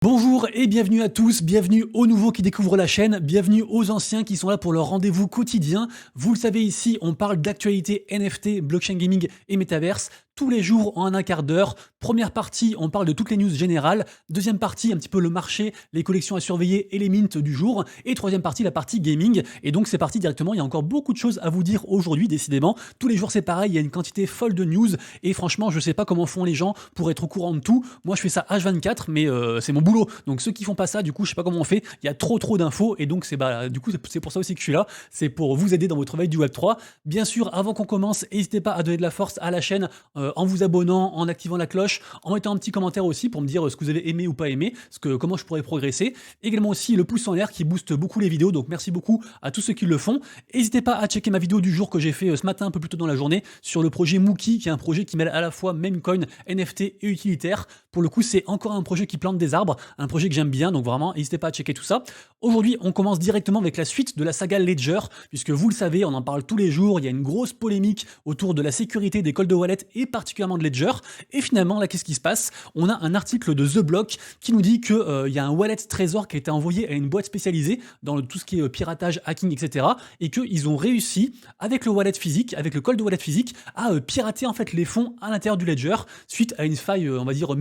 Bonjour et bienvenue à tous, bienvenue aux nouveaux qui découvrent la chaîne, bienvenue aux anciens qui sont là pour leur rendez-vous quotidien. Vous le savez ici, on parle d'actualité NFT, blockchain gaming et métaverse tous les jours en un quart d'heure. Première partie, on parle de toutes les news générales. Deuxième partie, un petit peu le marché, les collections à surveiller et les mints du jour. Et troisième partie, la partie gaming. Et donc c'est parti directement, il y a encore beaucoup de choses à vous dire aujourd'hui, décidément. Tous les jours c'est pareil, il y a une quantité folle de news. Et franchement, je sais pas comment font les gens pour être au courant de tout. Moi je fais ça H24, mais c'est mon boulot. Donc ceux qui font pas ça, du coup, je sais pas comment on fait. Il y a trop d'infos. Et donc du coup, c'est pour ça aussi que je suis là. C'est pour vous aider dans votre veille du Web3. Bien sûr, avant qu'on commence, n'hésitez pas à donner de la force à la chaîne en vous abonnant, en activant la cloche, en mettant un petit commentaire aussi pour me dire ce que vous avez aimé ou pas aimé, comment je pourrais progresser. Également aussi le pouce en l'air qui booste beaucoup les vidéos, donc merci beaucoup à tous ceux qui le font. N'hésitez pas à checker ma vidéo du jour que j'ai fait ce matin un peu plus tôt dans la journée sur le projet Mookie, qui est un projet qui mêle à la fois meme coin, NFT et utilitaire. Pour le coup, c'est encore un projet qui plante des arbres, un projet que j'aime bien, donc vraiment, n'hésitez pas à checker tout ça. Aujourd'hui, on commence directement avec la suite de la saga Ledger, puisque vous le savez, on en parle tous les jours, il y a une grosse polémique autour de la sécurité des cold wallets et particulièrement de Ledger. Et finalement, là, qu'est-ce qui se passe? On a un article de The Block qui nous dit qu'il y a un wallet trésor qui a été envoyé à une boîte spécialisée dans tout ce qui est piratage, hacking, etc. Et qu'ils ont réussi, avec le wallet physique, avec le cold wallet physique, à pirater en fait les fonds à l'intérieur du Ledger suite à une faille, on va dire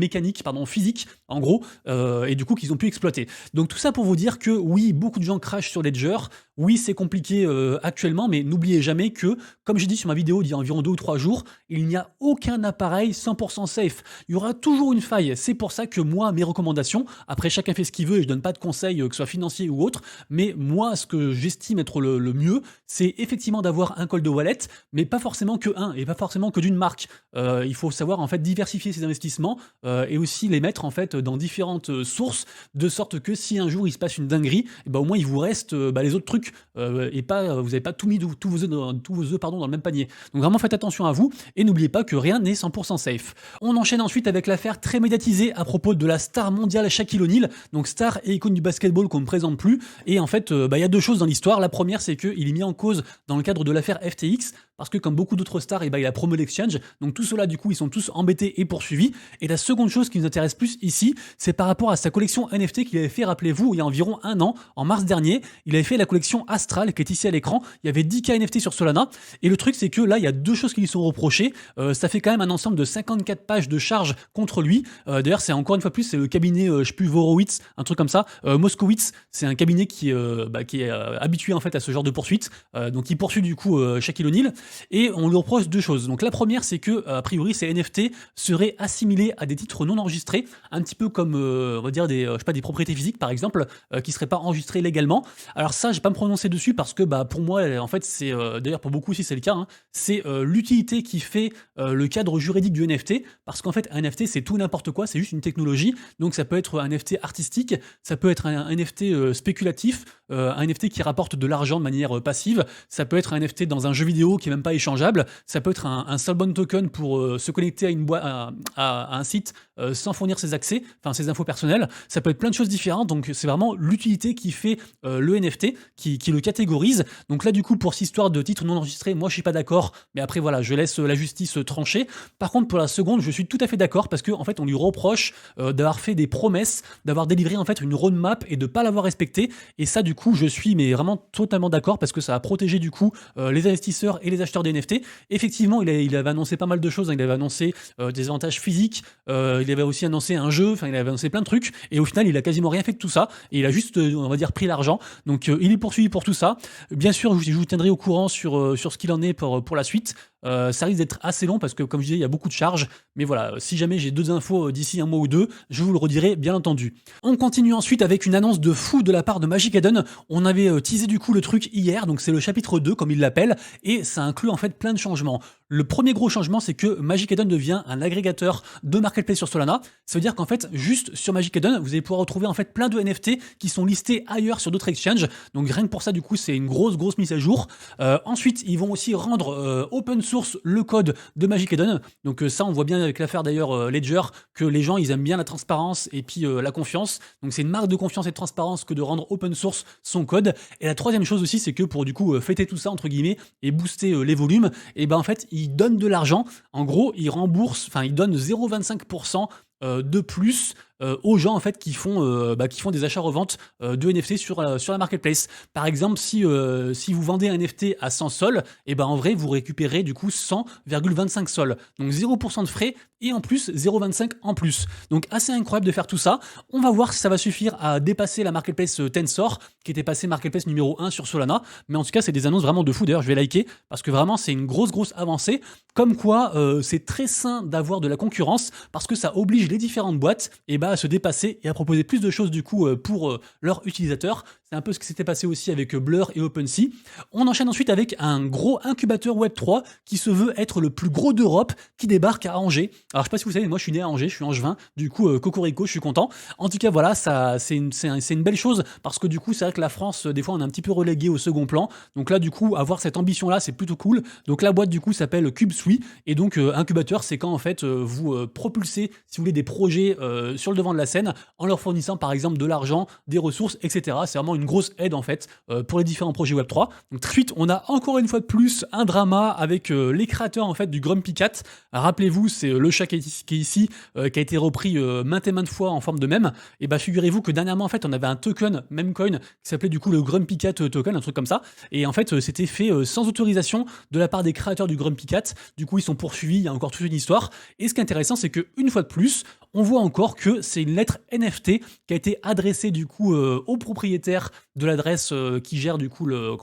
physique, en gros, et du coup qu'ils ont pu exploiter. Donc tout ça pour vous dire que oui, beaucoup de gens crachent sur Ledger, oui c'est compliqué actuellement, mais n'oubliez jamais que, comme j'ai dit sur ma vidéo d'il y a environ 2 ou 3 jours, il n'y a aucun appareil 100% safe. Il y aura toujours une faille. C'est pour ça que moi, mes recommandations, après chacun fait ce qu'il veut et je donne pas de conseils, que ce soit financier ou autre, mais moi ce que j'estime être le mieux, c'est effectivement d'avoir un cold wallet, mais pas forcément que un, et pas forcément que d'une marque. Il faut savoir en fait diversifier ses investissements et aussi les mettre en fait dans différentes sources, de sorte que si un jour il se passe une dinguerie, et ben au moins il vous reste les autres trucs et pas vous n'avez pas tout mis tous vos œufs dans le même panier. Donc vraiment faites attention à vous et n'oubliez pas que rien n'est 100% safe. On enchaîne ensuite avec l'affaire très médiatisée à propos de la star mondiale Shaquille O'Neal, donc star et icône du basketball qu'on ne présente plus. Et en fait, il y a deux choses dans l'histoire. La première, c'est qu'il est mis en cause dans le cadre de l'affaire FTX, parce que comme beaucoup d'autres stars, il a promo l'exchange. Donc tout cela, du coup, ils sont tous embêtés et poursuivis. Et la seconde chose qui nous intéresse plus ici, c'est par rapport à sa collection NFT qu'il avait fait, rappelez-vous, il y a environ un an, en mars dernier. Il avait fait la collection Astral, qui est ici à l'écran. Il y avait 10K NFT sur Solana. Et le truc, c'est que là, il y a deux choses qui lui sont reprochées. Ça fait quand même un ensemble de 54 pages de charges contre lui. D'ailleurs, c'est encore une fois plus, c'est le cabinet, je sais plus, Vorowitz, un truc comme ça. Moskowitz, c'est un cabinet qui est habitué en fait à ce genre de poursuites. Donc il poursuit du coup Shaquille O'Neal. Et on lui reproche deux choses. Donc la première, c'est que a priori ces NFT seraient assimilés à des titres non enregistrés, un petit peu comme on va dire des propriétés physiques par exemple, qui seraient pas enregistrées légalement. Alors ça, je vais pas me prononcer dessus parce que pour moi en fait c'est d'ailleurs pour beaucoup aussi c'est le cas, hein, c'est l'utilité qui fait le cadre juridique du NFT, parce qu'en fait un NFT c'est tout n'importe quoi, c'est juste une technologie. Donc ça peut être un NFT artistique, ça peut être un NFT spéculatif, un NFT qui rapporte de l'argent de manière passive, ça peut être un NFT dans un jeu vidéo qui est même pas échangeable, ça peut être un soulbound token pour se connecter à une boîte, à un site sans fournir ses accès, enfin ses infos personnelles, ça peut être plein de choses différentes. Donc c'est vraiment l'utilité qui fait le NFT, qui le catégorise. Donc là du coup pour cette histoire de titre non enregistré, moi je suis pas d'accord, mais après voilà, je laisse la justice trancher. Par contre pour la seconde, je suis tout à fait d'accord, parce qu'en fait on lui reproche d'avoir fait des promesses, d'avoir délivré en fait une roadmap et de pas l'avoir respectée. Et ça du coup je suis mais vraiment totalement d'accord, parce que ça a protégé du coup les investisseurs et les acheteurs des NFT. Effectivement, il avait annoncé pas mal de choses, hein. Il avait annoncé des avantages physiques, il avait aussi annoncé un jeu, enfin il avait annoncé plein de trucs, et au final il a quasiment rien fait de tout ça, et il a juste on va dire pris l'argent. Donc il est poursuivi pour tout ça. Bien sûr, je vous tiendrai au courant sur ce qu'il en est pour la suite. Ça risque d'être assez long parce que comme je disais il y a beaucoup de charges, mais voilà, si jamais j'ai deux infos d'ici un mois ou deux, je vous le redirai bien entendu. On continue ensuite avec une annonce de fou de la part de Magic Eden. On avait teasé du coup le truc hier, donc c'est le chapitre 2 comme il l'appelle, et ça inclut en fait plein de changements. Le premier gros changement, c'est que Magic Eden devient un agrégateur de marketplace sur Solana. Ça veut dire qu'en fait, juste sur Magic Eden, vous allez pouvoir retrouver en fait plein de NFT qui sont listés ailleurs sur d'autres exchanges. Donc rien que pour ça, du coup, c'est une grosse mise à jour. Ensuite, ils vont aussi rendre open source le code de Magic Eden. Donc ça, on voit bien avec l'affaire d'ailleurs Ledger que les gens, ils aiment bien la transparence et puis la confiance. Donc c'est une marque de confiance et de transparence que de rendre open source son code. Et la troisième chose aussi, c'est que pour du coup fêter tout ça entre guillemets et booster les volumes, et ben en fait, ils donnent de l'argent. En gros, ils remboursent, enfin ils donnent 0,25% de plus aux gens en fait qui font des achats-reventes de NFT sur la marketplace. Par exemple, si vous vendez un NFT à 100 sols, et ben en vrai vous récupérez du coup 100,25 sols. Donc 0% de frais et en plus 0,25 en plus. Donc assez incroyable de faire tout ça. On va voir si ça va suffire à dépasser la marketplace Tensor qui était passée marketplace numéro 1 sur Solana. Mais en tout cas, c'est des annonces vraiment de fou. D'ailleurs, je vais liker parce que vraiment, c'est une grosse avancée. Comme quoi, c'est très sain d'avoir de la concurrence parce que ça oblige les différentes boîtes à se dépasser et à proposer plus de choses du coup pour leurs utilisateurs. C'est un peu ce qui s'était passé aussi avec Blur et OpenSea. On enchaîne ensuite avec un gros incubateur Web3 qui se veut être le plus gros d'Europe qui débarque à Angers. Alors, je sais pas si vous savez, mais moi je suis né à Angers, je suis angevin. Du coup, cocorico, je suis content. En tout cas, voilà, c'est une belle chose parce que du coup, c'est vrai que la France, des fois, on est un petit peu relégué au second plan. Donc là, du coup, avoir cette ambition-là, c'est plutôt cool. Donc la boîte, du coup, s'appelle CubeSui. Et donc, incubateur, c'est quand, en fait, vous propulsez, si vous voulez, des projets sur le devant de la scène en leur fournissant, par exemple, de l'argent, des ressources, etc. C'est vraiment une grosse aide, en fait, pour les différents projets Web3. Donc très vite, on a encore une fois de plus un drama avec les créateurs, en fait, du Grumpy Cat. Rappelez-vous, c'est le chat qui est ici, qui a été repris maintes et maintes fois en forme de mème. Et bah, figurez-vous que dernièrement, en fait, on avait un token, Memecoin, qui s'appelait du coup le Grumpy Cat token, un truc comme ça. Et en fait, c'était fait sans autorisation de la part des créateurs du Grumpy Cat. Du coup, ils sont poursuivis, il y a encore toute une histoire. Et ce qui est intéressant, c'est qu'une fois de plus, on voit encore que c'est une lettre NFT qui a été adressée du coup au propriétaire de l'adresse qui gère du coup le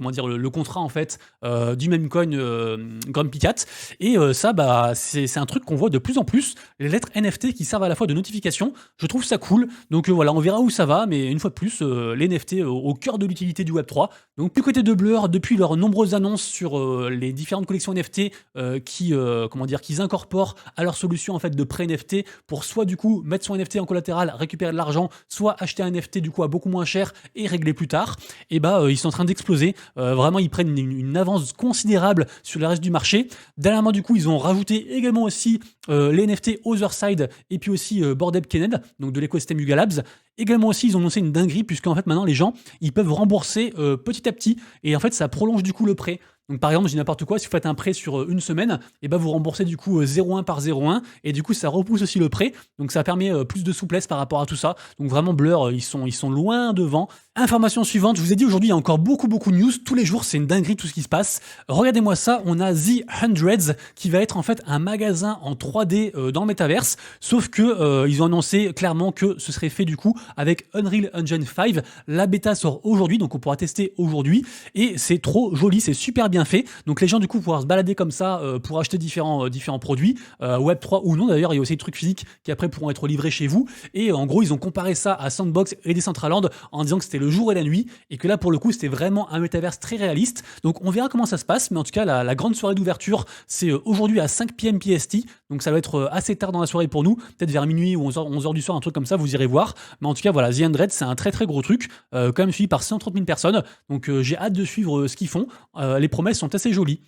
contrat en fait du Memecoin Grumpy Cat. Et ça, bah, c'est un truc qu'on voit de plus en plus, les lettres NFT qui servent à la fois de notification. Je trouve ça cool. Donc voilà, on verra où ça va, mais une fois de plus, les NFT au cœur de l'utilité du Web3. Donc du côté de Blur, depuis leurs nombreuses annonces sur les différentes collections NFT qu'ils incorporent à leur solution en fait de prêt NFT pour soit du coup mettre son NFT en collatéral, récupérer de l'argent, soit acheter un NFT du coup à beaucoup moins cher et régler plus tard, et ils sont en train d'exploser. Vraiment, ils prennent une avance considérable sur le reste du marché. Dernièrement, du coup, ils ont rajouté également aussi les NFT Otherside et puis aussi Bored Ape Kenneth, donc de l'écosystème Yuga Labs. Également aussi, ils ont annoncé une dinguerie puisqu'en fait maintenant les gens ils peuvent rembourser petit à petit et en fait ça prolonge du coup le prêt. Donc par exemple, je dis n'importe quoi, si vous faites un prêt sur une semaine, et vous remboursez du coup 0,1 par 0,1 et du coup ça repousse aussi le prêt. Donc ça permet plus de souplesse par rapport à tout ça. Donc vraiment Blur, ils sont loin devant. Information suivante, je vous ai dit aujourd'hui il y a encore beaucoup de news. Tous les jours c'est une dinguerie tout ce qui se passe. Regardez-moi ça, on a The Hundreds qui va être en fait un magasin en 3D dans le Metaverse. Sauf que ils ont annoncé clairement que ce serait fait du coup avec Unreal Engine 5. La bêta sort aujourd'hui, donc on pourra tester aujourd'hui. Et c'est trop joli, c'est super bien fait. Donc les gens du coup pourront se balader comme ça pour acheter différents produits, Web3 ou non d'ailleurs, il y a aussi des trucs physiques qui après pourront être livrés chez vous. Et en gros, ils ont comparé ça à Sandbox et Decentraland en disant que c'était le jour et la nuit et que là pour le coup c'était vraiment un Metaverse très réaliste. Donc on verra comment ça se passe, mais en tout cas la grande soirée d'ouverture c'est aujourd'hui à 5 p.m. PST. Donc ça va être assez tard dans la soirée pour nous, peut-être vers minuit ou 11h du soir, un truc comme ça, vous irez voir. Mais en tout cas voilà, The Hundred c'est un très gros truc, quand même suivi par 130 000 personnes. Donc j'ai hâte de suivre ce qu'ils font. Les promesses sont assez jolies.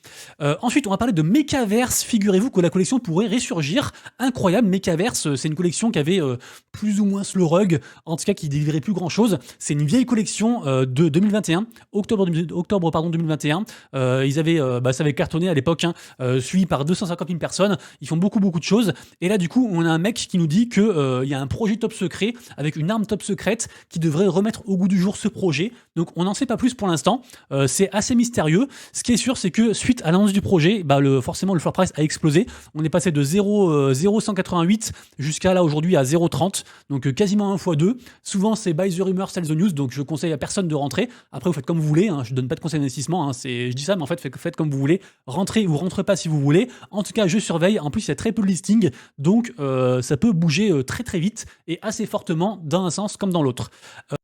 Ensuite on va parler de Mechaverse. Figurez-vous que la collection pourrait ressurgir. Incroyable, Mechaverse, c'est une collection qui avait plus ou moins le rug, en tout cas qui délivrait plus grand chose. C'est une vieille collection de 2021, octobre 2021. Ça avait cartonné à l'époque, suivi par 250 000 personnes. Ils font beaucoup de choses. Et là, du coup, on a un mec qui nous dit que y a un projet top secret avec une arme top secrète qui devrait remettre au goût du jour ce projet. Donc, on n'en sait pas plus pour l'instant. C'est assez mystérieux. Ce qui est sûr, c'est que suite à l'annonce du projet, forcément, le floor price a explosé. On est passé de 0,188 jusqu'à là aujourd'hui à 0,30. Donc, quasiment 1x2. Souvent, c'est buy the rumor, sell the news. Donc, je conseille à personne de rentrer. Après, vous faites comme vous voulez. Je donne pas de conseil d'investissement. Je dis ça, mais en fait, faites comme vous voulez. Rentrez ou rentrez pas si vous voulez. En tout cas, je surveille. En plus, il y a très peu de listings. Donc, ça peut bouger très vite et assez fortement dans un sens comme dans l'autre.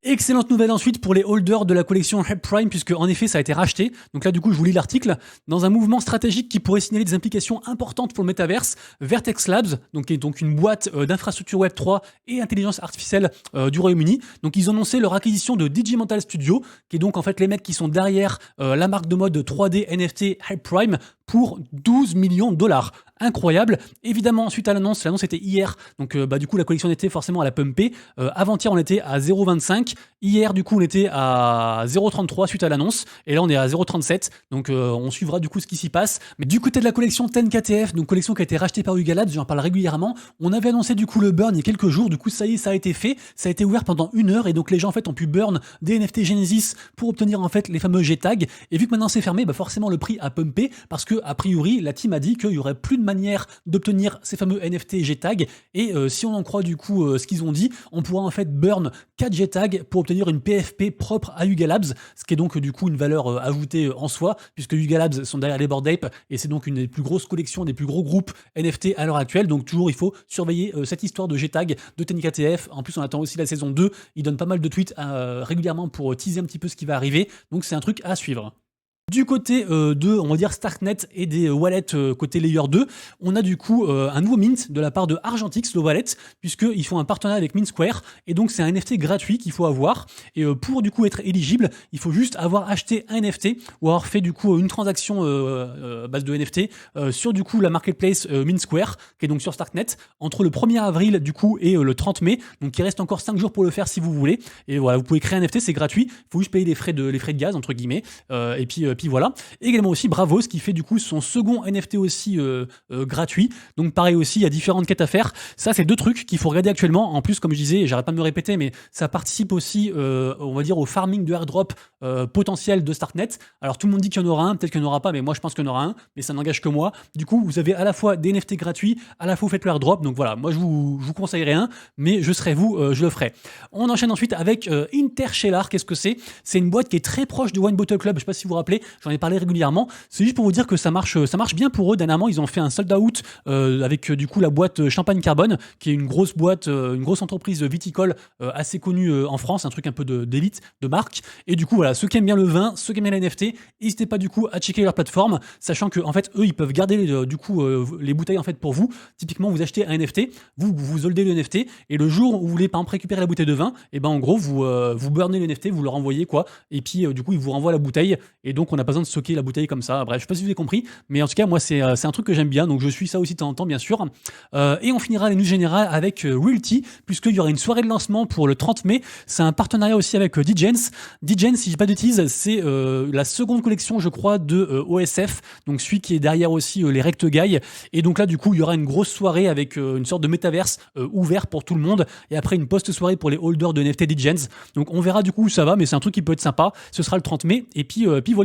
Excellente nouvelle ensuite pour les holders de la collection Hype Prime, puisque en effet, ça a été racheté. Donc là, du coup, je vous lis l'article. Dans un mouvement stratégique qui pourrait signaler des implications importantes pour le Metaverse, Vertex Labs, qui est donc une boîte d'infrastructure Web3 et intelligence artificielle du Royaume-Uni. Donc, ils ont annoncé leur acquisition de Digimental Studio, qui est donc en fait les mecs qui sont derrière la marque de mode 3D NFT Hype Prime pour 12 millions de dollars. Incroyable. Évidemment, suite à l'annonce était hier, donc du coup la collection était forcément à la pumpée. Avant-hier, on était à 0,25. Hier, du coup, on était à 0,33 suite à l'annonce, et là, on est à 0,37. Donc, on suivra du coup ce qui s'y passe. Mais du côté de la collection 10KTF, donc collection qui a été rachetée par Yuga Labs, j'en parle régulièrement. On avait annoncé du coup le burn il y a quelques jours. Du coup, ça y est, ça a été fait. Ça a été ouvert pendant 1 heure, et donc les gens en fait ont pu burn des NFT Genesis pour obtenir en fait les fameux G-tags. Et vu que maintenant c'est fermé, bah forcément le prix a pumpé parce que a priori la team a dit qu'il y aurait plus de manière d'obtenir ces fameux NFT G-tags. Et si on en croit du coup ce qu'ils ont dit, on pourra en fait burn 4 G-tags pour obtenir une PFP propre à Yuga Labs, ce qui est donc du coup une valeur ajoutée en soi, puisque Yuga Labs sont derrière les Bored Ape et c'est donc une des plus grosses collections, des plus gros groupes NFT à l'heure actuelle. Donc toujours il faut surveiller cette histoire de G-tag de 10KTF. En plus on attend aussi la saison 2, il donne pas mal de tweets régulièrement pour teaser un petit peu ce qui va arriver, donc c'est un truc à suivre. Du côté de, on va dire, Starknet et des wallets côté Layer 2, on a du coup un nouveau mint de la part de Argentix, le wallet, puisqu'ils font un partenariat avec Mint Square, et donc c'est un NFT gratuit qu'il faut avoir, et pour du coup être éligible, il faut juste avoir acheté un NFT, ou avoir fait du coup une transaction base de NFT sur du coup la marketplace Mint Square, qui est donc sur Starknet, entre le 1er avril du coup et le 30 mai, donc il reste encore 5 jours pour le faire si vous voulez, et voilà, vous pouvez créer un NFT, c'est gratuit, il faut juste payer les frais de gaz, entre guillemets, et puis voilà. Également aussi Bravos qui fait du coup son second NFT aussi gratuit. Donc pareil aussi, il y a différentes quêtes à faire. Ça, c'est 2 trucs qu'il faut regarder actuellement. En plus, comme je disais, j'arrête pas de me répéter, mais ça participe aussi, on va dire, au farming de airdrop potentiel de Starknet. Alors tout le monde dit qu'il y en aura un, peut-être qu'il n'y en aura pas, mais moi je pense qu'il y en aura un, mais ça n'engage que moi. Du coup, vous avez à la fois des NFT gratuits, à la fois vous faites le airdrop. Donc voilà, moi je vous conseillerais un, mais je serai vous, je le ferai. On enchaîne ensuite avec Interstellar. Qu'est-ce que c'est? C'est une boîte qui est très proche de Wine Bottle Club. Je sais pas si vous vous rappelez, j'en ai parlé régulièrement. C'est juste pour vous dire que ça marche bien pour eux. Dernièrement, ils ont fait un sold out avec du coup la boîte Champagne Carbone, qui est une grosse boîte, une grosse entreprise viticole assez connue en France, un truc un peu d'élite, de marque. Et du coup, voilà, ceux qui aiment bien le vin, ceux qui aiment bien les NFT, n'hésitez pas du coup à checker leur plateforme, sachant que en fait, eux, ils peuvent garder du coup les bouteilles en fait pour vous. Typiquement, vous achetez un NFT, vous holdez le NFT, et le jour où vous voulez par exemple récupérer la bouteille de vin, et ben en gros, vous burnez le NFT, vous le renvoyez quoi, et puis du coup, ils vous renvoient la bouteille, et donc on n'a pas besoin de stocker la bouteille comme ça. Bref, je sais pas si vous avez compris, mais en tout cas, moi, c'est un truc que j'aime bien, donc je suis ça aussi de temps en temps, bien sûr. Et on finira les news générales avec Realty, puisqu'il y aura une soirée de lancement pour le 30 mai. C'est un partenariat aussi avec Dgens. Dgens, si je dis pas de bêtises, c'est la seconde collection, je crois, de OSF, donc celui qui est derrière aussi les Rect Guy. Et donc là, du coup, il y aura une grosse soirée avec une sorte de métaverse ouvert pour tout le monde, et après une post-soirée pour les holders de NFT Dgens. Donc on verra du coup où ça va, mais c'est un truc qui peut être sympa. Ce sera le 30 mai, et puis voilà.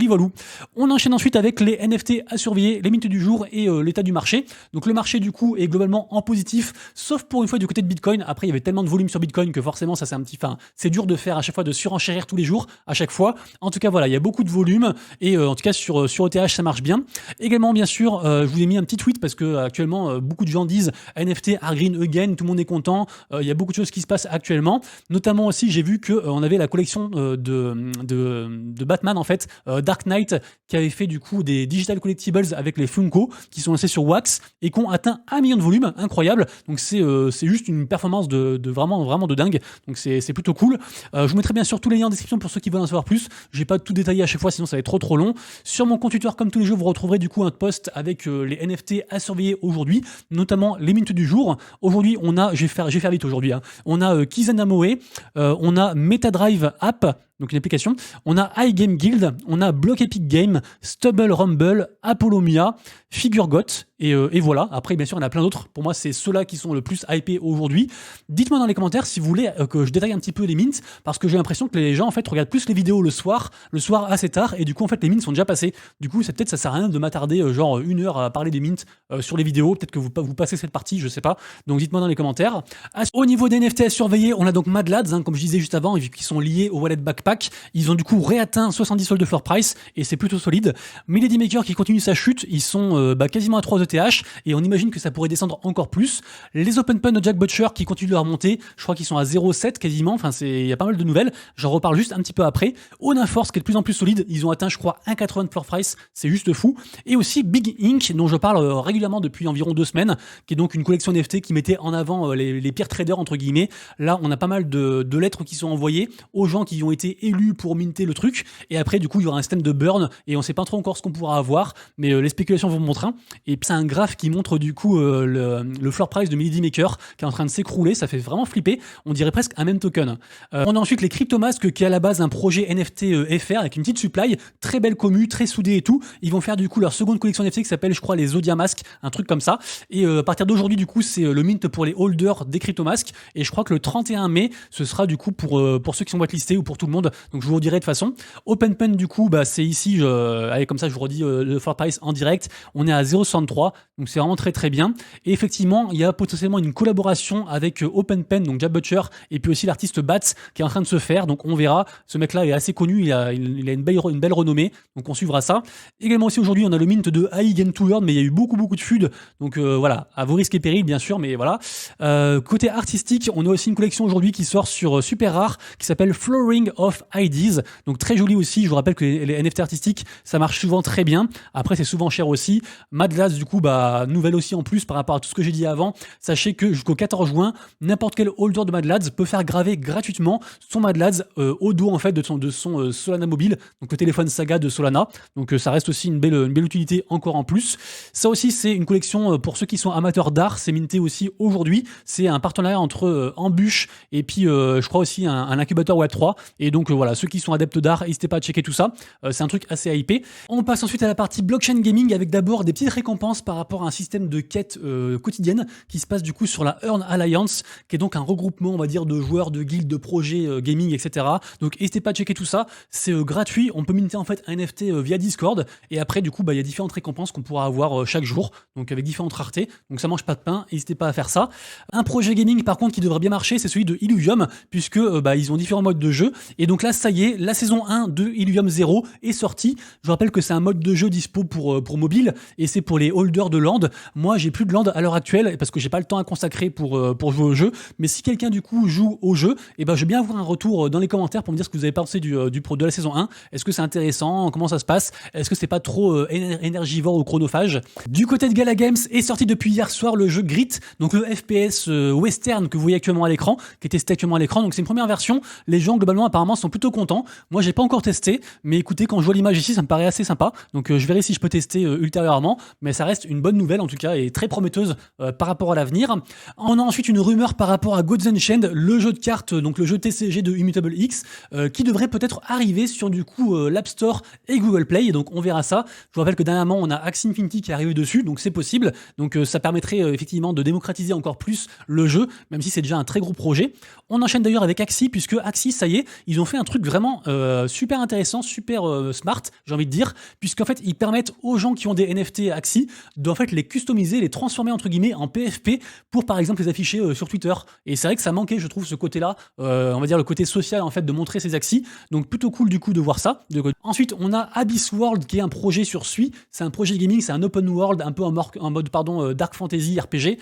On enchaîne ensuite avec les NFT à surveiller, les minutes du jour et l'état du marché. Donc le marché du coup est globalement en positif, sauf pour une fois du côté de Bitcoin. Après il y avait tellement de volume sur Bitcoin que forcément ça c'est un petit, c'est dur de faire à chaque fois de surenchérir tous les jours à chaque fois. En tout cas voilà, il y a beaucoup de volume et en tout cas sur ETH ça marche bien. Également bien sûr, je vous ai mis un petit tweet parce que actuellement beaucoup de gens disent NFT are green again, tout le monde est content. Il y a beaucoup de choses qui se passent actuellement. Notamment aussi j'ai vu que on avait la collection de Batman en fait, Dark Knight, qui avait fait du coup des digital collectibles avec les Funko qui sont lancés sur Wax et qui ont atteint 1 million de volume, incroyable. Donc c'est juste une performance de vraiment de dingue. Donc c'est plutôt cool. Je vous mettrai bien sûr tous les liens en description pour ceux qui veulent en savoir plus. Je vais pas tout détailler à chaque fois, sinon ça va être trop long. Sur mon compte Twitter, comme tous les jours, vous retrouverez du coup un post avec les NFT à surveiller aujourd'hui, notamment les minutes du jour. Aujourd'hui, on a, je vais faire vite aujourd'hui, hein. On a Kizanamoe, on a MetaDrive App, donc une application, on a iGame Guild, on a Block Epic Game, Stubble Rumble, Apollomia, FigureGot, et voilà. Après, bien sûr, il y en a plein d'autres. Pour moi, c'est ceux-là qui sont le plus hypés aujourd'hui. Dites-moi dans les commentaires si vous voulez que je détaille un petit peu les mints, parce que j'ai l'impression que les gens, en fait, regardent plus les vidéos le soir assez tard, et du coup, en fait, les mints sont déjà passés. Du coup, c'est peut-être, ça sert à rien de m'attarder, genre 1 heure à parler des mints sur les vidéos. Peut-être que vous passez cette partie, je sais pas. Donc, dites-moi dans les commentaires. Au niveau des NFT à surveiller, on a donc Mad Lads, hein, comme je disais juste avant, qui sont liés au wallet Backpack. Ils ont du coup réatteint 70 soldes de floor price, et c'est plutôt solide. Melody Maker qui continue sa chute, ils sont quasiment à 3 ETH, et on imagine que ça pourrait descendre encore plus. Les Open Pun de Jack Butcher qui continuent leur remonter, je crois qu'ils sont à 0,7 quasiment, enfin il y a pas mal de nouvelles, j'en reparle juste un petit peu après. Onan Force qui est de plus en plus solide, ils ont atteint je crois 1,80 de floor price, c'est juste fou. Et aussi Big Ink, dont je parle régulièrement depuis environ 2 semaines, qui est donc une collection NFT qui mettait en avant les pires traders entre guillemets. Là on a pas mal de lettres qui sont envoyées aux gens qui ont été NFT élus pour minter le truc. Et après, du coup, il y aura un système de burn et on sait pas trop encore ce qu'on pourra avoir, mais les spéculations vont montrer. Et puis, c'est un graphe qui montre du coup le floor price de Melody Maker qui est en train de s'écrouler. Ça fait vraiment flipper. On dirait presque un même token. On a ensuite les Cryptomask qui est à la base un projet NFT FR avec une petite supply, très belle commu, très soudée et tout. Ils vont faire du coup leur seconde collection NFT qui s'appelle, je crois, les Zodiac Mask, un truc comme ça. Et à partir d'aujourd'hui, du coup, c'est le mint pour les holders des Cryptomask. Et je crois que le 31 mai, ce sera du coup pour ceux qui sont whitelistés ou pour tout le monde. Donc je vous redirai de toute façon. OpenPen, du coup, bah, c'est ici. Allez, comme ça, je vous redis le floor price en direct. On est à 0,63. Donc c'est vraiment très très bien. Et effectivement, il y a potentiellement une collaboration avec OpenPen, donc Jab Butcher, et puis aussi l'artiste Bats qui est en train de se faire. Donc on verra. Ce mec-là est assez connu. Il a une belle renommée. Donc on suivra ça. Également aussi aujourd'hui, on a le mint de AI Game to Learn, mais il y a eu beaucoup de FUD. Donc voilà, à vos risques et périls, bien sûr, mais voilà. Côté artistique, on a aussi une collection aujourd'hui qui sort sur Super Rare qui s'appelle Flooring of Ideas. Donc très joli aussi. Je vous rappelle que les NFT artistiques, ça marche souvent très bien. Après, c'est souvent cher aussi. Mad Lads, du coup, bah, nouvelle aussi en plus par rapport à tout ce que j'ai dit avant. Sachez que jusqu'au 14 juin, n'importe quel holder de Mad Lads peut faire graver gratuitement son Mad Lads au dos en fait de son Solana mobile, donc le téléphone Saga de Solana. Donc ça reste aussi une belle utilité encore en plus. Ça aussi, c'est une collection pour ceux qui sont amateurs d'art. C'est minté aussi aujourd'hui. C'est un partenariat entre Ambush et puis je crois aussi un incubateur Web3. Et donc voilà, ceux qui sont adeptes d'art, n'hésitez pas à checker tout ça. C'est un truc assez hypé. On passe ensuite à la partie blockchain gaming avec d'abord des petites récompenses par rapport à un système de quête quotidienne qui se passe du coup sur la Earn Alliance, qui est donc un regroupement, on va dire, de joueurs, de guildes, de projets gaming, etc. Donc n'hésitez pas à checker tout ça. C'est gratuit. On peut minter en fait un NFT via Discord. Et après, du coup, bah, y a différentes récompenses qu'on pourra avoir chaque jour, donc avec différentes raretés. Donc ça mange pas de pain. N'hésitez pas à faire ça. Un projet gaming, par contre, qui devrait bien marcher, c'est celui de Illuvium, puisque bah, ils ont différents modes de jeu. Et donc là, ça y est, la saison 1 de Illuvium 0 est sortie. Je vous rappelle que c'est un mode de jeu dispo pour mobile et c'est pour les holders de land. Moi, j'ai plus de land à l'heure actuelle parce que j'ai pas le temps à consacrer pour jouer au jeu. Mais si quelqu'un du coup joue au jeu, et ben je veux bien avoir un retour dans les commentaires pour me dire ce que vous avez pensé de la saison 1. Est-ce que c'est intéressant? Comment ça se passe? Est-ce que c'est pas trop énergivore ou chronophage? Du côté de Gala Games est sorti depuis hier soir le jeu Grit, donc le FPS western que vous voyez actuellement à l'écran, qui est testé actuellement à l'écran. Donc c'est une première version. Les gens globalement apparemment sont plutôt contents. Moi j'ai pas encore testé, mais écoutez, quand je vois l'image ici, ça me paraît assez sympa. Donc je verrai si je peux tester ultérieurement, mais ça reste une bonne nouvelle en tout cas et très prometteuse par rapport à l'avenir. On a ensuite une rumeur par rapport à Gods Unchained, le jeu de cartes, donc le jeu TCG de Immutable X, qui devrait peut-être arriver sur du coup l'App Store et Google Play. Et donc on verra ça. Je vous rappelle que dernièrement on a Axie Infinity qui est arrivé dessus, donc c'est possible. Donc ça permettrait effectivement de démocratiser encore plus le jeu, même si c'est déjà un très gros projet. On enchaîne d'ailleurs avec Axie, puisque Axie, ça y est, ils ont fait un truc vraiment super intéressant, super smart, j'ai envie de dire, puisqu'en fait ils permettent aux gens qui ont des NFT Axie de en fait les customiser, les transformer entre guillemets en PFP pour par exemple les afficher sur Twitter. Et c'est vrai que ça manquait, je trouve, ce côté-là, on va dire le côté social en fait de montrer ces Axie. Donc plutôt cool du coup de voir ça. Ensuite, on a Abyss World qui est un projet sur Sui. C'est un projet gaming, c'est un open world un peu en mode dark fantasy RPG.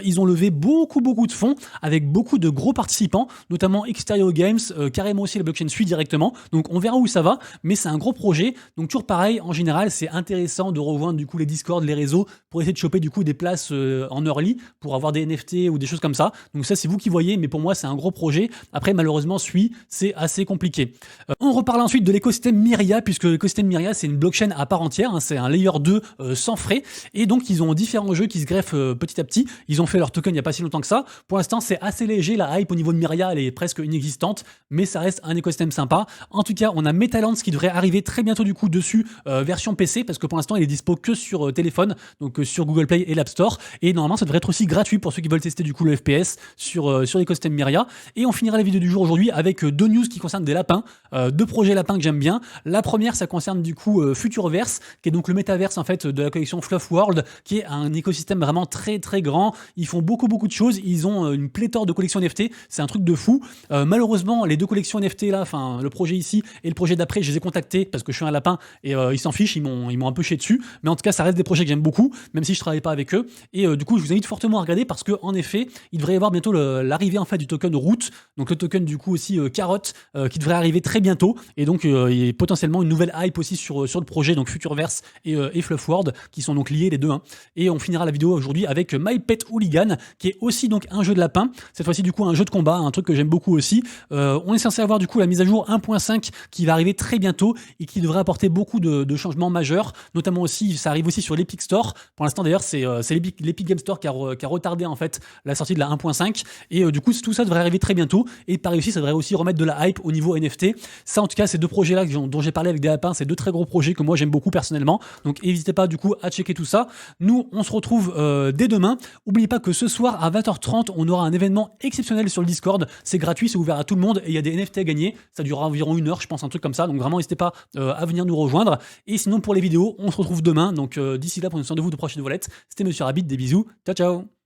Ils ont levé beaucoup de fonds avec beaucoup de gros participants, notamment Exterio Games, carrément aussi la blockchain Sui directement. Donc on verra où ça va, mais c'est un gros projet. Donc toujours pareil, en général, c'est intéressant de rejoindre du coup les Discord, les réseaux pour essayer de choper du coup des places en early pour avoir des NFT ou des choses comme ça. Donc ça c'est vous qui voyez, mais pour moi c'est un gros projet. Après malheureusement Sui, c'est assez compliqué. On reparle ensuite de l'écosystème Myria, puisque l'écosystème Myria c'est une blockchain à part entière, hein, c'est un layer 2 sans frais, et donc ils ont différents jeux qui se greffent petit à petit. Ils ont fait leur token il n'y a pas si longtemps que ça. Pour l'instant c'est assez léger, la hype au niveau de Myria elle est presque inexistante, mais ça reste un écosystème sympa. En tout cas on a Metalands qui devrait arriver très bientôt du coup dessus, version PC, parce que pour l'instant il est dispo que sur téléphone, donc sur Google Play et l'App Store, et normalement ça devrait être aussi gratuit pour ceux qui veulent tester du coup le FPS sur l'écosystème Myria. Et on finira la vidéo du jour aujourd'hui avec deux news qui concernent des lapins, deux projets lapins que j'aime bien. La première, ça concerne du coup Futureverse, qui est donc le métaverse en fait de la collection Fluff World, qui est un écosystème vraiment très grand. Ils font beaucoup de choses. Ils ont une pléthore de collections NFT. C'est un truc de fou. Malheureusement, les deux collections NFT là, enfin le projet ici et le projet d'après, je les ai contactés parce que je suis un lapin et ils s'en fichent. Ils m'ont un peu chié dessus. Mais en tout cas, ça reste des projets que j'aime beaucoup, même si je travaille pas avec eux. Et du coup, je vous invite fortement à regarder parce que en effet, il devrait y avoir bientôt l'arrivée en fait du token Root, donc le token du coup aussi carotte, qui devrait arriver très bientôt. Et donc, il y a potentiellement une nouvelle hype aussi sur le projet, donc Futureverse et Fluff World, qui sont donc liés les deux. Hein. Et on finira la vidéo aujourd'hui avec My Pet Hooligan, qui est aussi donc un jeu de lapin. Cette fois-ci, du coup, un jeu de combat, un truc que j'aime beaucoup aussi. On est censé avoir du coup la mise à jour 1.5 qui va arriver très bientôt et qui devrait apporter beaucoup de changements majeurs. Notamment aussi, ça arrive aussi sur l'Epic Store. Pour l'instant, d'ailleurs, c'est l'Epic Game Store qui a retardé en fait la sortie de la 1.5. Et du coup, tout ça devrait arriver très bientôt. Et par ici, ça devrait aussi remettre de la hype au niveau NFT. Ça, en tout cas, ces deux projets-là dont j'ai parlé avec des lapins, c'est deux très gros projets que moi j'aime beaucoup personnellement. Donc, n'hésitez pas du coup à checker tout ça. Nous, on se retrouve dès demain. N'oubliez pas que ce soir à 20h30, on aura un événement exceptionnel sur le Discord. C'est gratuit, c'est ouvert à tout le monde et il y a des NFT à gagner. Ça durera environ 1 heure, je pense, un truc comme ça. Donc vraiment, n'hésitez pas à venir nous rejoindre. Et sinon, pour les vidéos, on se retrouve demain. Donc d'ici là, prenez soin de vous, de proches et de vos lettres. C'était Monsieur Rabbit, des bisous. Ciao, ciao.